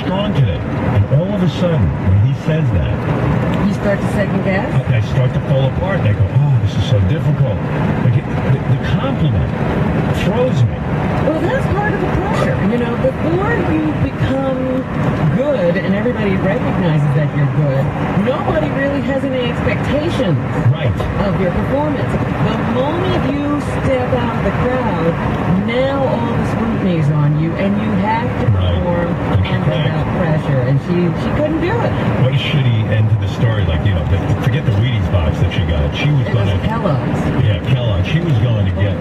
strong today. And all of a sudden, when he says that, You start to second guess? I start to fall apart. And I go, oh, this is so difficult. Like the compliment throws me. Well, that's part of the pressure. You know, before you become good and everybody recognizes that you're good, nobody really has any expectations Right. of your performance. The moment you step out of the crowd, now all the scrutiny is on you, and you have to perform under that pressure. And she couldn't do it. What a shitty end to the story. Like, you know, forget the Wheaties box that she got. She was It going was to... Kellogg's. Yeah, Kellogg. She was going to get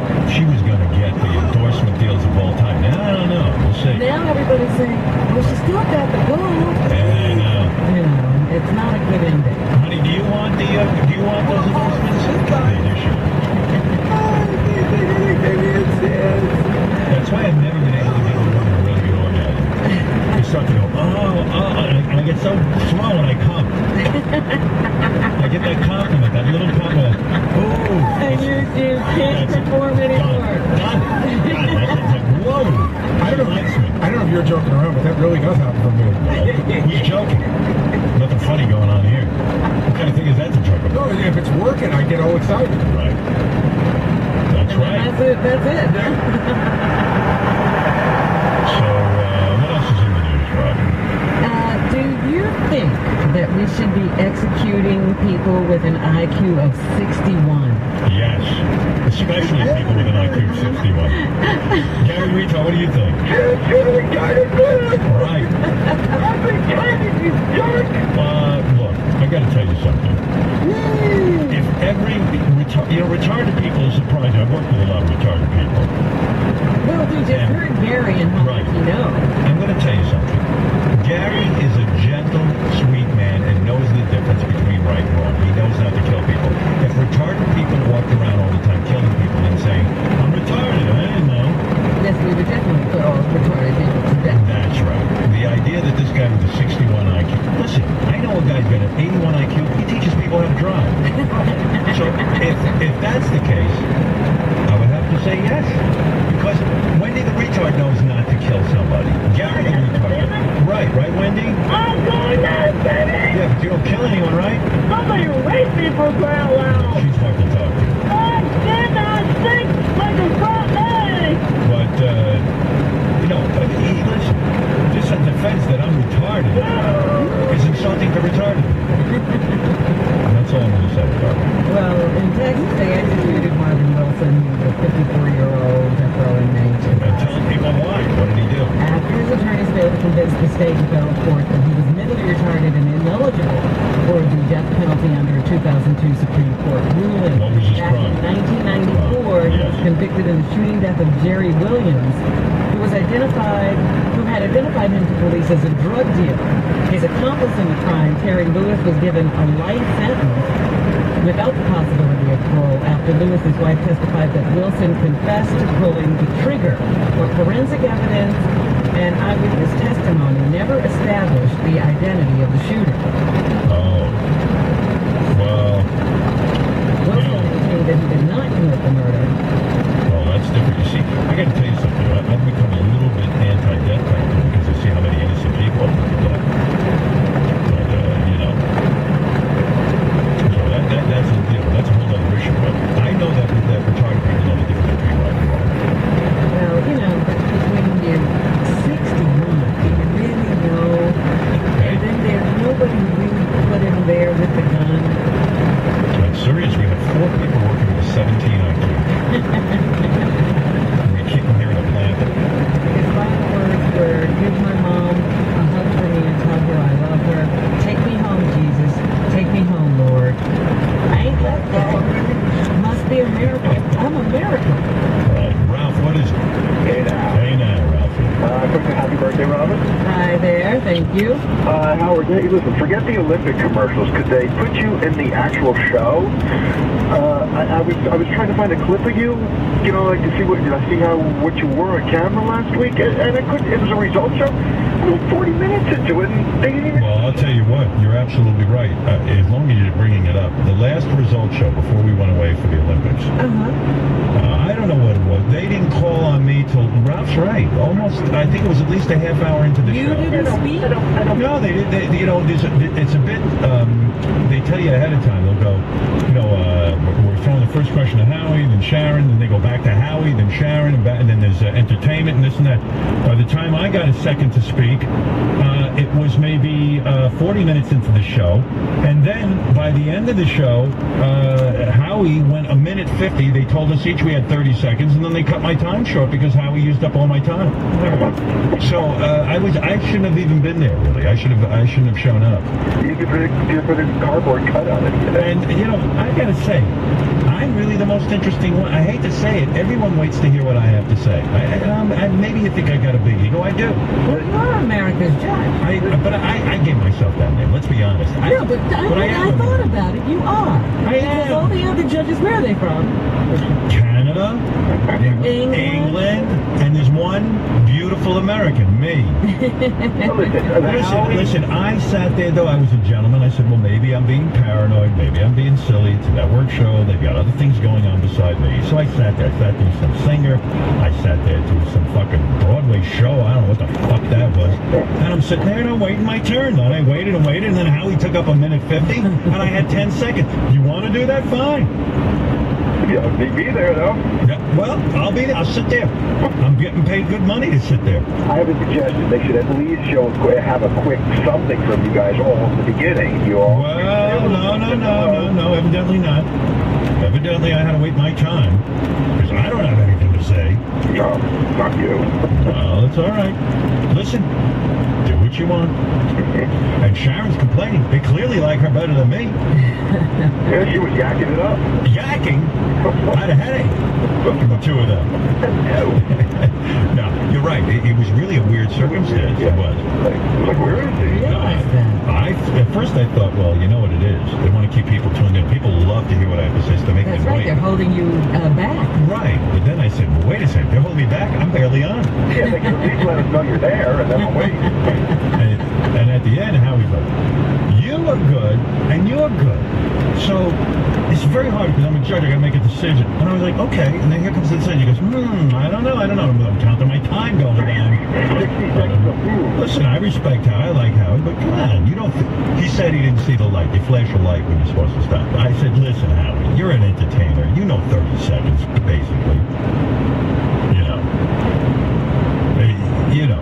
the endorsement deals of all time. Now, I don't know. We'll see. Now everybody's saying, well, she still got the gold. Yeah, I know. You know, it's not a good ending. Honey, do you want those endorsements? Yeah, you should. That's why I've never been able to get a woman a really good orgasm. You start to go, and I get so thrown when I come. I get that compliment, that little compliment. Oh. And you can't perform anymore. Done. It's like, whoa. I don't know if you're joking around, but that really does happen for me. Who's joking? Nothing funny going on here. What kind of thing is that to joke about? No, if it's working, I get all excited. Right. That's right. That's it. So, what else is in the news, Rob? Do you think that we should be executing people with an IQ of 61? Yes. Especially people with an IQ of 61. Gary Rito, what do you think? Right. Look, I got to tell you something. If every retarded people is surprising. I've worked with a lot of retarded people. Well, we just heard Gary and how much he knows. I'm going to tell you something. Gary is a gentle, sweet man and knows the difference between right and wrong. He knows not to kill people. If retarded people walked around all the time killing people and saying, I'm retarded, I didn't know. Yes, we would definitely put all retarded people to death. That's right. The idea that this guy with a 61 IQ... Listen, I know a guy's got an 81 IQ. He teaches people how to drive. So if that's the case, I would have to say yes. Because Wendy the retard knows not to kill somebody. Gary the retard. Right, Wendy? I'm going to city! Yeah, but you don't kill anyone, right? Somebody rape me for crying out loud! She's hard to talk to. I cannot think like a front leg! But, listen, just a defense that I'm retarded is insulting to retarded. That's all I'm going to say about it. Well, in Texas, they executed Marvin Wilson, the 54-year-old death row inmate. And tell people why. What did he do? After his attorneys failed to convince the state and federal court that he was mentally retarded and ineligible for the death penalty under a 2002 Supreme Court ruling. What was his Back crime? in 1994, he was convicted in the shooting death of Jerry Williams, who had identified him to police as a drug dealer. His accomplice in the crime, Terry Lewis, was given a life sentence without the possibility of parole after Lewis's wife testified that Wilson confessed to pulling the trigger. But forensic evidence and eyewitness testimony never established the identity of the shooter. Oh. Well. Wilson maintained that he did not commit the murder. Well, that's different. You see, I got to tell you something. I've become a little bit anti-death penalty because I see how many innocent people are put to death. But, that's a whole other issue. But I know that retarded people know the difference between right and wrong. Well, when you're 61, you really know, and then there's nobody really put in there with the gun. I'm serious. We have 4 people working with a 17 IQ. We keep them here in a plant. His final words were, give my mom a hug for me and tell her I love her. Take me home, Jesus. Take me home, Lord. I ain't left that. Must be a miracle. I'm a miracle. Right. Ralph, what is it? Hey now. Hey now, Ralphie. Quick happy birthday, Robin. Hi there. Thank you. Howard, hey, listen, forget the Olympic commercials. Could they put you in the actual show? I was trying to find a clip of you, to see what you wore on camera last week, and I couldn't. It was a results show. like 40 minutes into it, and they didn't even... Well, I'll tell you what, you're absolutely right. As long as you're bringing it up. The last result show before we went away for the Olympics, I don't know what it was. They didn't call on me till, Ralph's right, almost, I think it was at least a half hour into the You show. didn't speak? No, they did. It's a bit. They tell you ahead of time. They'll go, we're throwing the first question to Howie, then Sharon, then they go back to Howie, then Sharon, and then there's entertainment and this and that. By the time I got a second to speak, it was maybe 40 minutes into the show, and then by the end of the show, Howie went a minute 50. They told us each we had 30 seconds, and then they cut my time short because Howie used up all my time. So I shouldn't have even been there. Really, I shouldn't have shown up. You could put a cardboard cut on it. And I gotta say, I'm really the most interesting one. I hate to say it. Everyone waits to hear what I have to say. Maybe you think I got a big ego. I do. Well, you're America's judge. But I gave myself that name. Let's be honest. No, but I thought about it. You are. Because all the other judges, where are they from? Canada, England, and there's one beautiful American, me. Listen, I sat there, though I was a gentleman. I said, well, maybe I'm being paranoid, maybe I'm being silly. It's a network show. They've got other things going on beside me. So I sat there. I sat there with some singer. I sat there to some fucking Broadway show. I don't know what the fuck that was. And I'm sitting there and I'm waiting my turn. And I waited and waited, and then Howie took up a minute 50, and I had 10 seconds. You want to do that? Fine. Yeah, be there, though. Yeah, well, I'll be there. I'll sit there. I'm getting paid good money to sit there. I have a suggestion. They should at least have a quick something from you guys all at the beginning. You all. Well, no. Evidently not. Evidently, I had to wait my time because I don't have anything to say. No, not you. Well, it's all right. Listen, do what you want. And Sharon's complaining. They clearly like her better than me. Yeah, she was yakking it up. Yakking? I had a headache from the two of them. No, you're right. It was really a weird circumstance. It was. Like, where is he? At first I thought, well, you know what it is. They want to keep people tuned in. People love to hear what I have to say, so they make That's them right. wait. They're holding you back. Right. But then I said, well, wait a second. They're holding me back. I'm barely on. Yeah, they can at least let us know you're there, and then I'll wait. And at the end, Howie's like, you are good, and you're good. So it's very hard because I'm a judge. I got to make a decision. And I was like, okay. And then here comes the decision. He goes, I don't know. I'm counting my time going down. 60 seconds. Listen, I respect Howie. I like Howie, but come on. You don't. He said he didn't see the light. They flash a light when you're supposed to stop. I said, listen, Howie, you're an entertainer. You know 30 seconds, basically.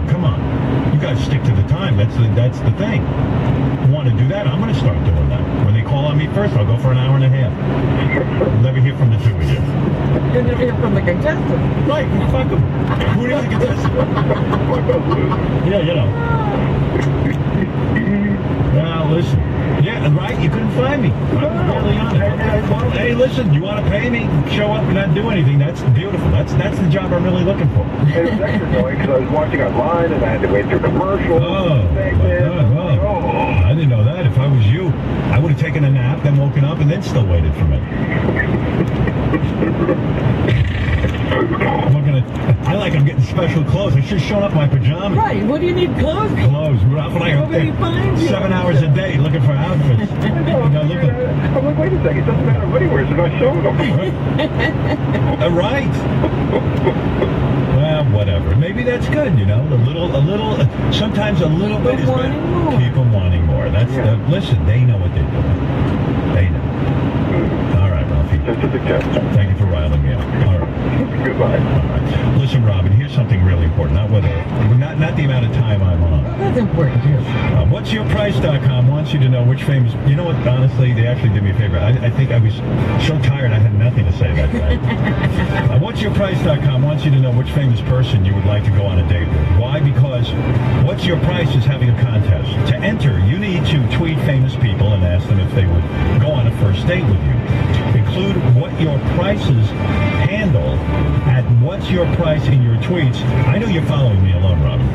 Come on. You got to stick to the time. That's the thing. You want to do that? I'm going to start doing that. When they call on me first, I'll go for an hour and a half. Never hear from the two of you. You'll never hear from the contestant. Right, fuck them. Who is the contestant? Yeah, Now, listen. Yeah, right, you couldn't find me. I'm barely on it. Well, hey, listen, you want to pay me, show up and not do anything. That's beautiful. That's the job I'm really looking for. It was extra annoying because I was watching online and I had to wait through commercials. Oh, my God. I didn't know that. If I was you, I would have taken a nap, then woken up, and then still waited for me. I'm getting special clothes. I should have shown up in my pajamas. Right. What do you need clothes? Clothes. Ralph and I are up there 7 hours a day looking for outfits. I'm like, wait a second. It doesn't matter what he wears. They're not showing them. Right. Well, whatever. Maybe that's good, sometimes a little bit is better. Keep them wanting more. Listen, they know what they're doing. They know. All right, Ralphie. Just a suggestion. Thank you for riling me up. All right. Goodbye. All right. Listen, Robin, here's something really important. Not the amount of time I'm on. Well, that's important, too. What'sYourPrice.com wants you to know which famous... You know what? Honestly, they actually did me a favor. I think I was so tired I had nothing to say that day. What'sYourPrice.com wants you to know which famous person you would like to go on a date with. Why? Because What's Your Price is having a contest. To enter, you need to tweet famous people and ask them if they would go on a first date with you. Include What Your Price's handle at What's Your Price in your tweets. I know you're following me alone, Robin.